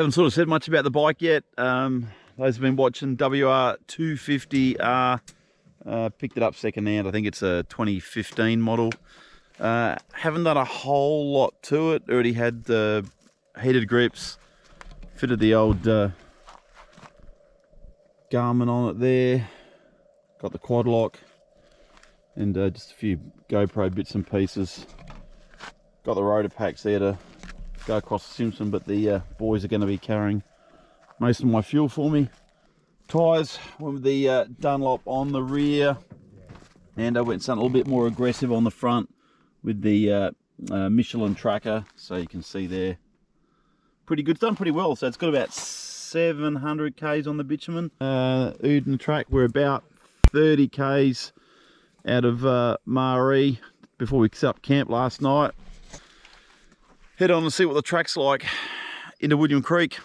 Haven't sort of said much about the bike yet. Those have been watching WR250R. Picked it up second hand. I think it's a 2015 model. Haven't done a whole lot to it. Already had the heated grips. Fitted the old Garmin on it there. Got the quad lock. And just a few GoPro bits and pieces. Got the rotor packs there to go across the Simpson, but the boys are going to be carrying most of my fuel for me. Tyres went with the Dunlop on the rear, and I went something a little bit more aggressive on the front with the Michelin tracker, so you can see there. Pretty good, it's done pretty well. So it's got about 700 k's on the bitumen. Oodnadatta Track, we're about 30 k's out of Maree before we set up camp last night. Head on and see what the track's like into William Creek,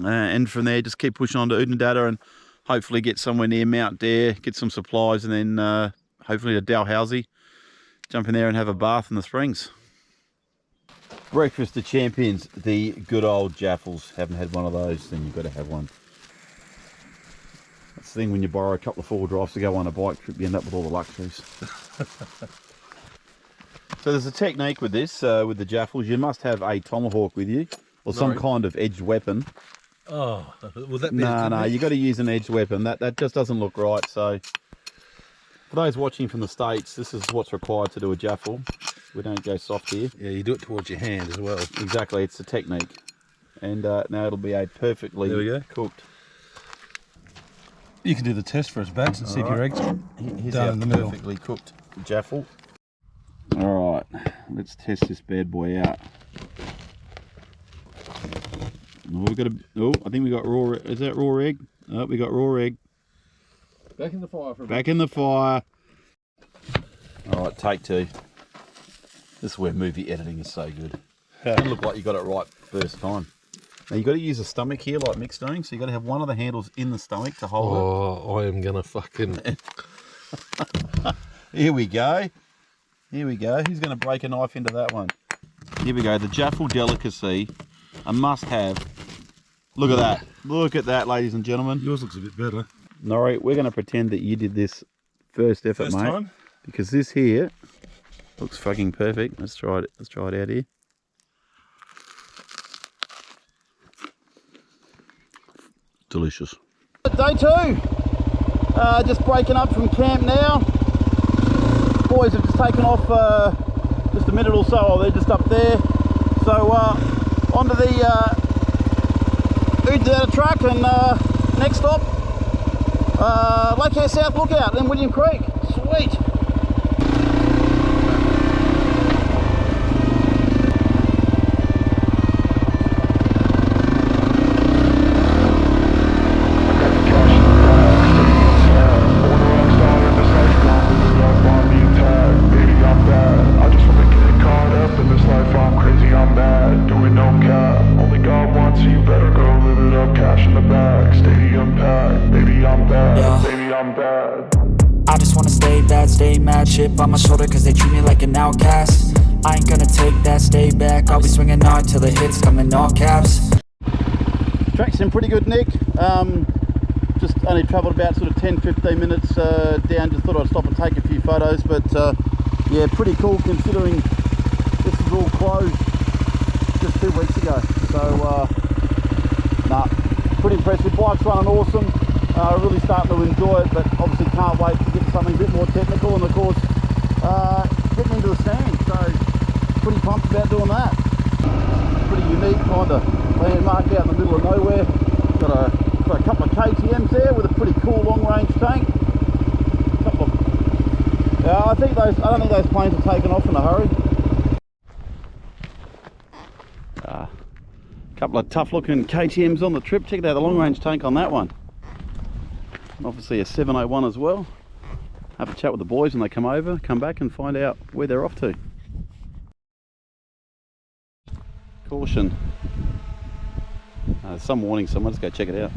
and from there just keep pushing on to Oodnadatta and hopefully get somewhere near Mount Dare, get some supplies, and then hopefully to Dalhousie, jump in there and have a bath in the springs. Breakfast of champions, the good old Jaffles. Haven't had one of those, then you've got to have one. That's the thing when you borrow a couple of 4-wheel drives to go on a bike trip, you end up with all the luxuries. So there's a technique with this, with the Jaffles. You must have a tomahawk with you, or some kind of edged weapon. Oh, will that be? No, you got to use an edged weapon. That just doesn't look right. So for those watching from the States, this is what's required to do a Jaffle. We don't go soft here. Yeah, you do it towards your hand as well. Exactly, it's a technique. And now it'll be a perfectly cooked. You can do the test for us, Bax, and see if your eggs are done in the middle. Perfectly cooked Jaffle. All right, let's test this bad boy out. Oh, we got a. Oh, I think we got raw. Is that raw egg? Oh, we got raw egg. Back in the fire for a bit. Back in the fire. All right, take two. This is where movie editing is so good. It look like you got it right first time. Now you got to use a stomach here, like Mick's doing. So you got to have one of the handles in the stomach to hold it. Oh, I am gonna fucking. Here we go. Here we go. Who's going to break a knife into that one? Here we go. The Jaffle delicacy, a must-have. Look at that. Look at that, ladies and gentlemen. Yours looks a bit better. Norrie, we're going to pretend that you did this first effort, first mate. Time? Because this here looks fucking perfect. Let's try it. Let's try it out here. Delicious. Day 2. Just breaking up from camp now. Boys have just taken off just a minute or so. They're just up there. So onto the Oodnadatta Track, and next stop, Lakehurst South Lookout in William Creek. Sweet. Chip on my shoulder cause they treat me like an outcast. I ain't gonna take that, stay back. I'll be swinging hard till the hits come in all caps. Track's in pretty good nick. Just only travelled about sort of 10-15 minutes down. Just thought I'd stop and take a few photos, but yeah, pretty cool considering this is all closed just 2 weeks ago. So nah, pretty impressive. Bike's running awesome. Really starting to enjoy it, but obviously can't wait to get something a bit more technical, and of course getting into the sand, so pretty pumped about doing that. Pretty unique kind of landmark out in the middle of nowhere. Got a couple of KTMs there with a pretty cool long range tank. I don't think those planes are taking off in a hurry. Couple of tough looking KTMs on the trip. Check out the long range tank on that one. Obviously a 701 as well. Have a chat with the boys when they come over, come back and find out where they're off to. Caution. There's some warning somewhere, let's go check it out.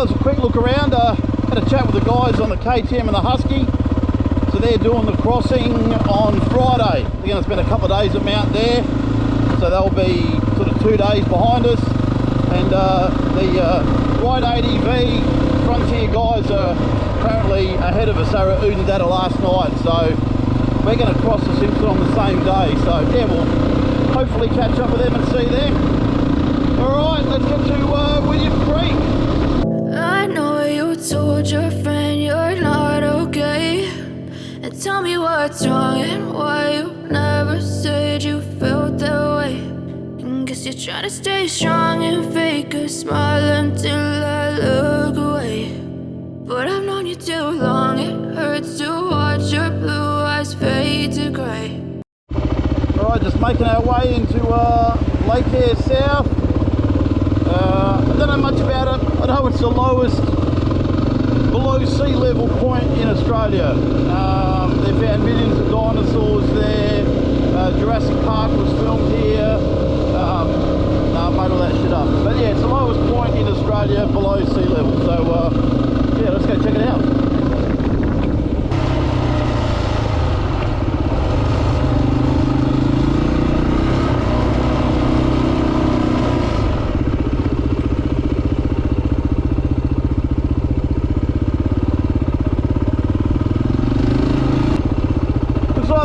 Alright, there's a quick look around. Had a chat with the guys on the KTM and the Husky. So they're doing the crossing on Friday. They're going to spend a couple of days at Mount there. So they'll be sort of 2 days behind us. And the Ride ADV Frontier guys are apparently ahead of us. They were at Oodnadatta last night. So we're going to cross the Simpson on the same day. So yeah, we'll hopefully catch up with them and see them. Alright, let's get to William Creek. I know you told your friend you're not okay, and tell me what's wrong and why you never said you felt that way. And guess you're trying to stay strong and fake a smile until I look away. But I've known you too long, it hurts to watch your blue eyes fade to grey. Alright, just making our way into Lake Eyre South. I don't know much about it. I know it's the lowest below sea level point in Australia. They found millions of dinosaurs there. Jurassic Park was filmed here. I made all that shit up. But yeah, it's the lowest point in Australia below sea level. So yeah, let's go check it out.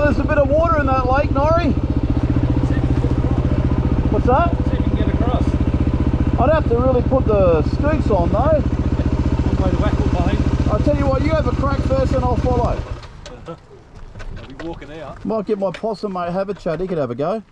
There's a bit of water in that lake, Norrie. What's that? See if you can get across. I'd have to really put the scoots on though. Way to whack all behind. I'll tell you what, you have a crack first and I'll follow. I'll be walking out. Might get my possum mate, have a chat, he could have a go. Yeah.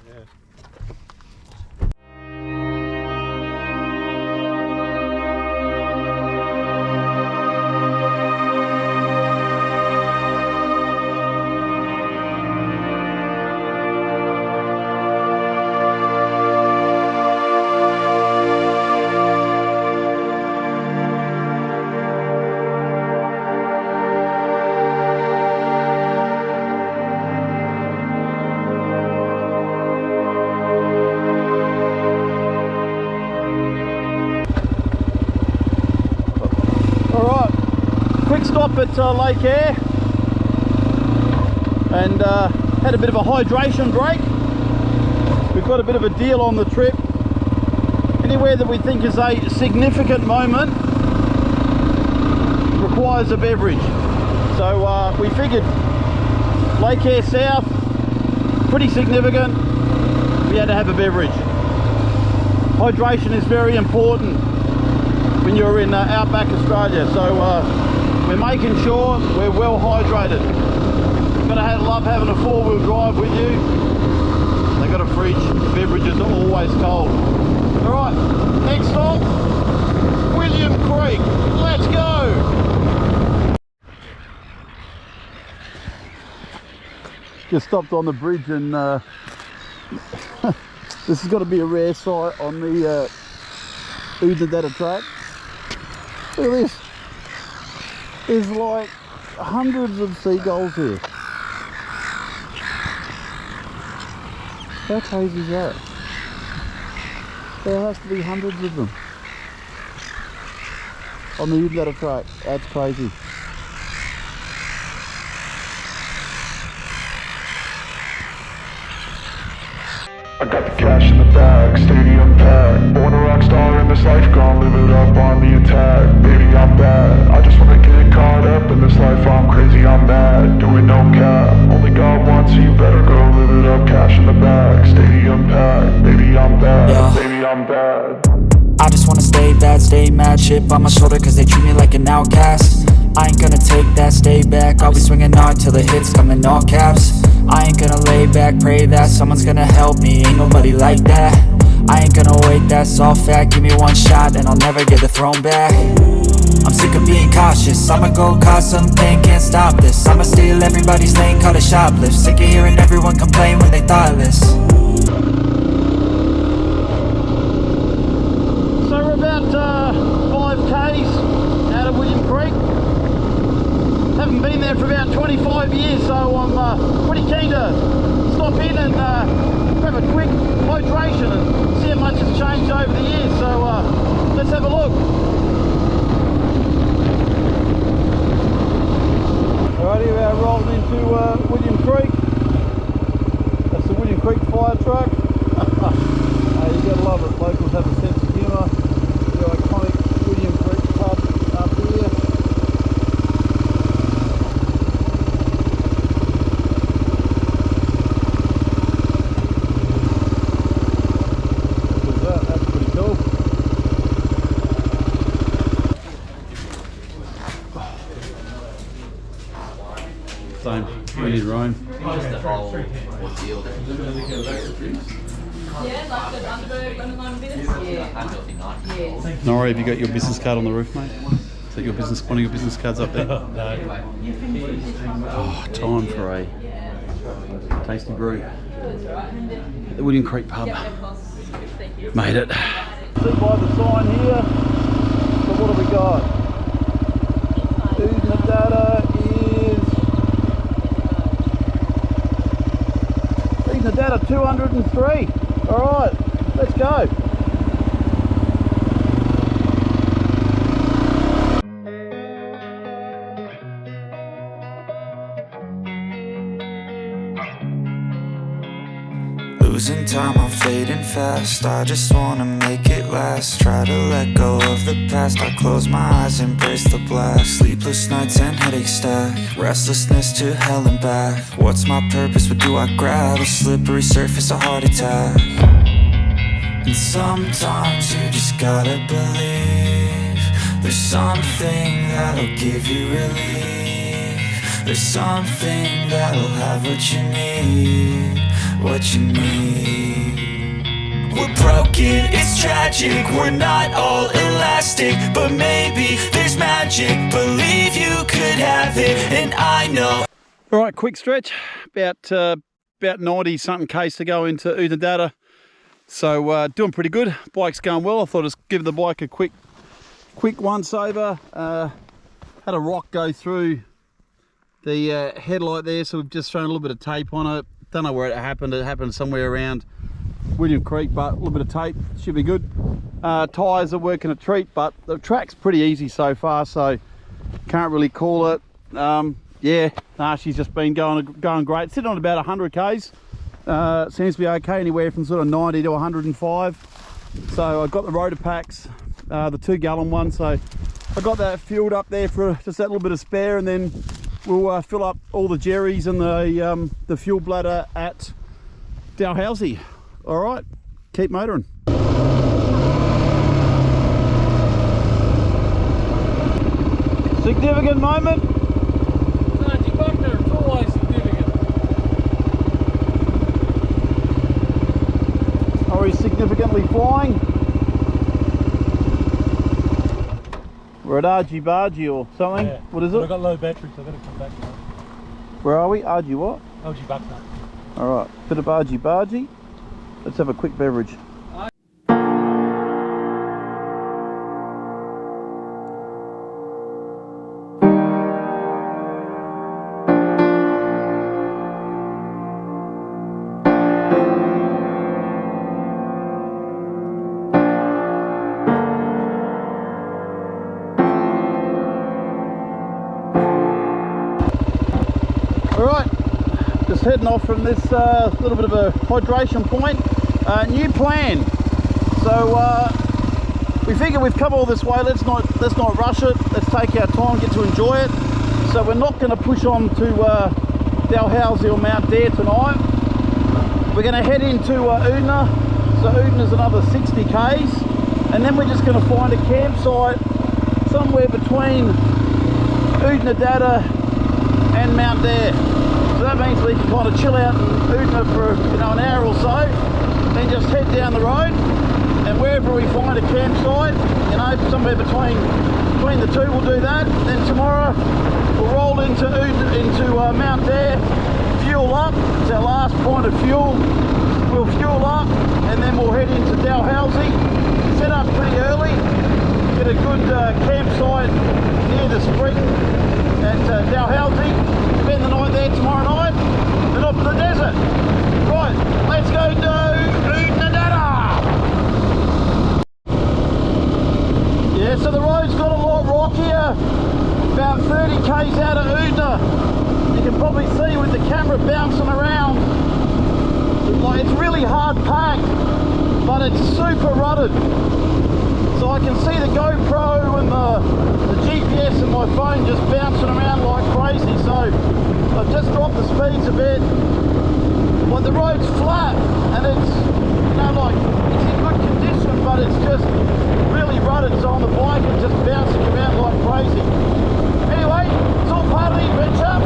Stop at Lake Eyre and had a bit of a hydration break. We've got a bit of a deal on the trip. Anywhere that we think is a significant moment requires a beverage. So we figured Lake Eyre South, pretty significant, we had to have a beverage. Hydration is very important when you're in outback Australia. So we're making sure we're well hydrated. You've got to love having a four-wheel drive with you. They've got a fridge, the beverages are always cold. Alright, next stop, William Creek. Let's go! Just stopped on the bridge and this has got to be a rare sight on the Oodnadatta Track. Look at this. There's like hundreds of seagulls here. How crazy is that? There has to be hundreds of them on the Oodnadatta Track. That's crazy. I got the cash in the bag, stadium packed. Born a rock star in this life, gone live it up on the attack. Baby, I'm bad, I just wanna get caught up in this life. I'm crazy, I'm mad, doing no cap. Only God wants you, better go live it up. Cash in the bag, stadium packed. Baby, I'm bad, yeah. Baby, I'm bad. I just wanna stay bad, stay mad. Chip on my shoulder cause they treat me like an outcast. I ain't gonna take that, stay back. I'll be swinging hard till the hits come in all caps. I ain't gonna lay back, pray that someone's gonna help me. Ain't nobody like that. I ain't gonna wait, that's all fact. Give me one shot and I'll never get the throne back. I'm sick of being cautious, I'ma go cause something, can't stop this. I'ma steal everybody's lane, call it shoplift. Sick of hearing everyone complain when they thoughtless. So we're about 5k's out of William Creek. Haven't been there for about 25 years, so I'm pretty keen to stop in and grab a quick hydration and see how much has changed over the years. So let's have a look. need rain. Just the whole ordeal. Nori, have you got your business card on the roof, mate? Is that your business, one of your business cards up there? No. Oh, time for a tasty brew at the William Creek pub. Made it. See by the sign here. So what have we got? Oodnadatta is Oodnadatta 203. All right, let's go. Losing time, I'm fading fast. I just wanna make it last. Try to let go of the past. I close my eyes, embrace the blast. Sleepless nights and headache stack. Restlessness to hell and back. What's my purpose? What do I grab? A slippery surface, a heart attack. And sometimes you just gotta believe there's something that'll give you relief. There's something that'll have what you need. What you need. We're broken, it's tragic. We're not all elastic, but maybe there's magic. Believe you could have it, and I know. All right, quick stretch. About 90 something k's to go into Oodnadatta. So doing pretty good. Bike's going well. I thought I'd give the bike a quick once over. Had a rock go through the headlight there, so we've just thrown a little bit of tape on it. Don't know where it happened. It happened somewhere around William Creek, but a little bit of tape should be good. Tyres are working a treat, but the track's pretty easy so far, so can't really call it. Yeah, she's just been going great. Sitting on about 100 k's. Seems to be okay, anywhere from sort of 90 to 105. So I got the rotor packs, the 2 gallon one, so I got that fueled up there for just that little bit of spare, and then we'll fill up all the jerrys and the fuel bladder at Dalhousie. All right, keep motoring. Significant moment. It's always significant. Are we significantly flying? We're at Argy Bargy or something. Yeah. What is But it? I've got low battery, so I've got to come back now. Where are we? Argy what? Argy Buckner. All right, bit of Argy Bargy. Let's have a quick beverage. Alright, just heading off from this little bit of a hydration point. New plan. So we figure we've come all this way, let's not rush it, let's take our time, get to enjoy it. So we're not going to push on to Dalhousie or Mount Dare tonight. We're going to head into Oodna. So Oodna's another 60 k's, and then we're just going to find a campsite somewhere between Oodnadatta and Mount Dare. So that means we can kind of chill out in Oodna for an hour or so, then just head down the road, and wherever we find a campsite, somewhere between the two, we'll do that. Then tomorrow we'll roll into Mount Dare, fuel up. It's our last point of fuel. We'll fuel up, and then we'll head into Dalhousie. Set up pretty early, get a good campsite near the spring at Dalhousie, spend the night there tomorrow night, then off to the desert. Right, let's go to Oodnadatta! Yeah, so the road's got a lot rockier, about 30 k's out of Oodna. You can probably see with the camera bouncing around, like it's really hard packed, but it's super rutted. So I can see the GoPro and the GPS and my phone just bouncing around like crazy. So I've just dropped the speeds a bit. But the road's flat and it's, it's in good condition, but it's just really rutted. So on the bike it's just bouncing around like crazy. Anyway, it's all part of the adventure.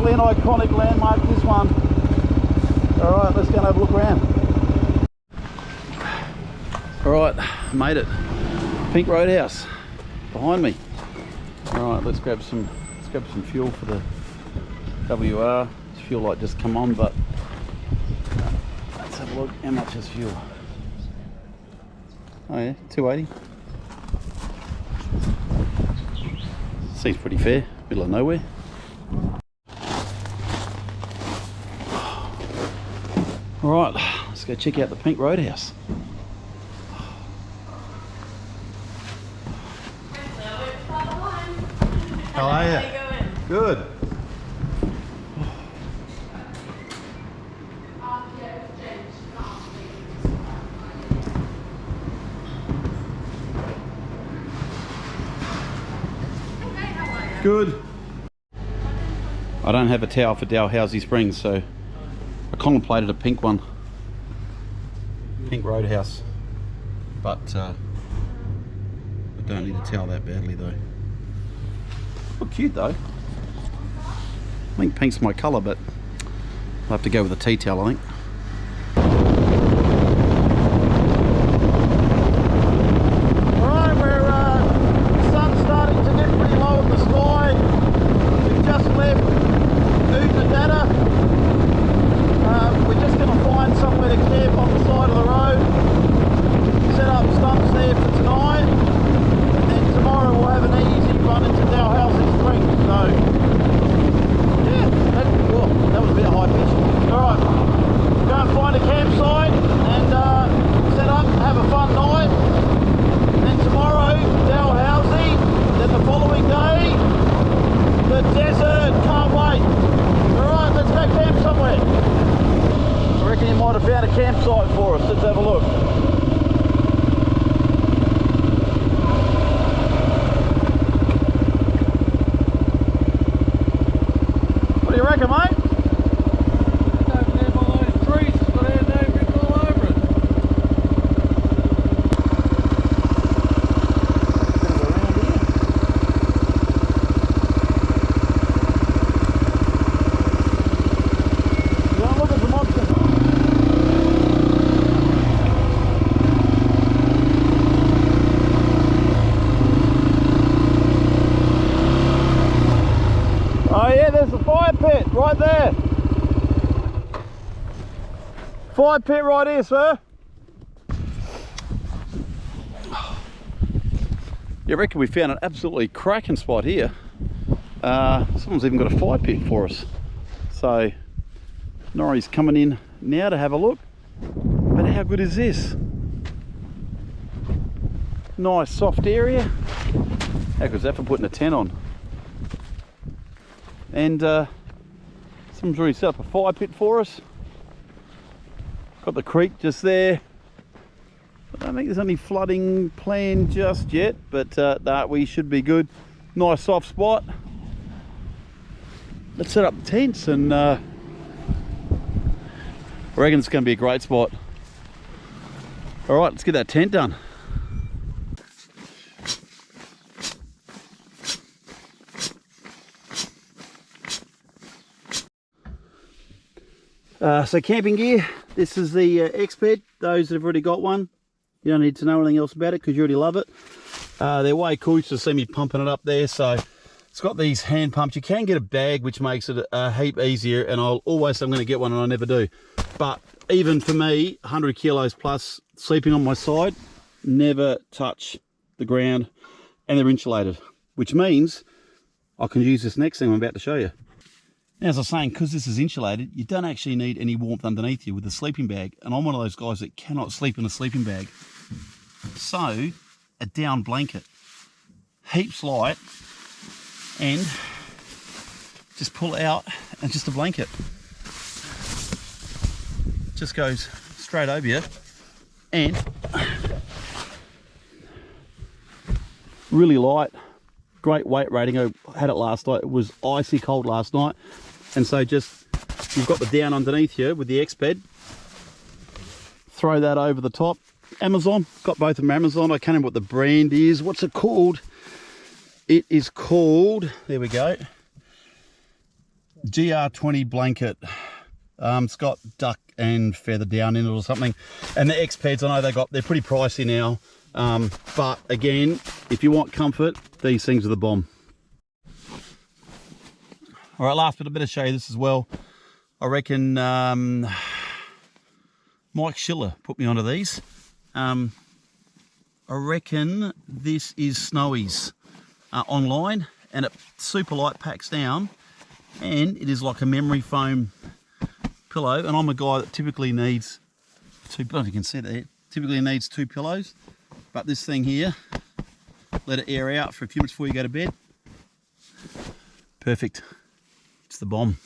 Definitely an iconic landmark, this one. Alright, let's go and have a look around. Alright, made it. Pink Roadhouse behind me. Alright, let's grab some fuel for the WR. This fuel light just come on, but let's have a look. How much is fuel? Oh yeah, 280. Seems pretty fair, middle of nowhere. Alright, let's go check out the Pink Roadhouse. How are you? Good. Good. I don't have a towel for Dalhousie Springs, so I contemplated a pink one. Pink Roadhouse. But I don't need a towel that badly though. Look cute though. I think pink's my colour, but I'll have to go with a tea towel, I think. Campsite for us. Let's have a look. What do you reckon, mate? Over there by those trees, it's got our name written all over it. Yeah, I'm looking for options. Oh yeah, there's a fire pit right there. Fire pit right here, sir. You reckon we found an absolutely cracking spot here. Someone's even got a fire pit for us. So Norrie's coming in now to have a look. But how good is this? Nice soft area. How good is that for putting a tent on? And someone's already set up a fire pit for us. Got the creek just there. I don't think there's any flooding planned just yet, but nah, we should be good. Nice soft spot. Let's set up the tents, and I reckon it's going to be a great spot. All right, let's get that tent done. So camping gear, this is the X-Bed. Those that have already got one, you don't need to know anything else about it because you already love it. They're way cool. You should see me pumping it up there. So it's got these hand pumps. You can get a bag, which makes it a heap easier, and I'll always say I'm going to get one, and I never do. But even for me, 100 kilos plus, sleeping on my side, never touch the ground, and they're insulated, which means I can use this next thing I'm about to show you. Now, as I was saying, because this is insulated, you don't actually need any warmth underneath you with the sleeping bag. And I'm one of those guys that cannot sleep in a sleeping bag. So, a down blanket, heaps light, and just pull it out, and just a blanket. Just goes straight over you, and really light. Great weight rating. I had it last night. It was icy cold last night. And so just, you've got the down underneath here with the X-Bed. Throw that over the top. Amazon, got both of them Amazon. I can't remember what the brand is. What's it called? It is called, there we go, GR20 blanket. It's got duck and feather down in it or something. And the X pads, I know they're pretty pricey now. But again, if you want comfort, these things are the bomb. All right, last bit, I better show you this as well. I reckon Mike Schiller put me onto these. I reckon this is Snowy's online, and it super light packs down, and it is like a memory foam pillow. And I'm a guy that typically needs two, I don't know if you can see that, typically needs 2 pillows, but this thing here, let it air out for a few minutes before you go to bed. Perfect. It's the bomb.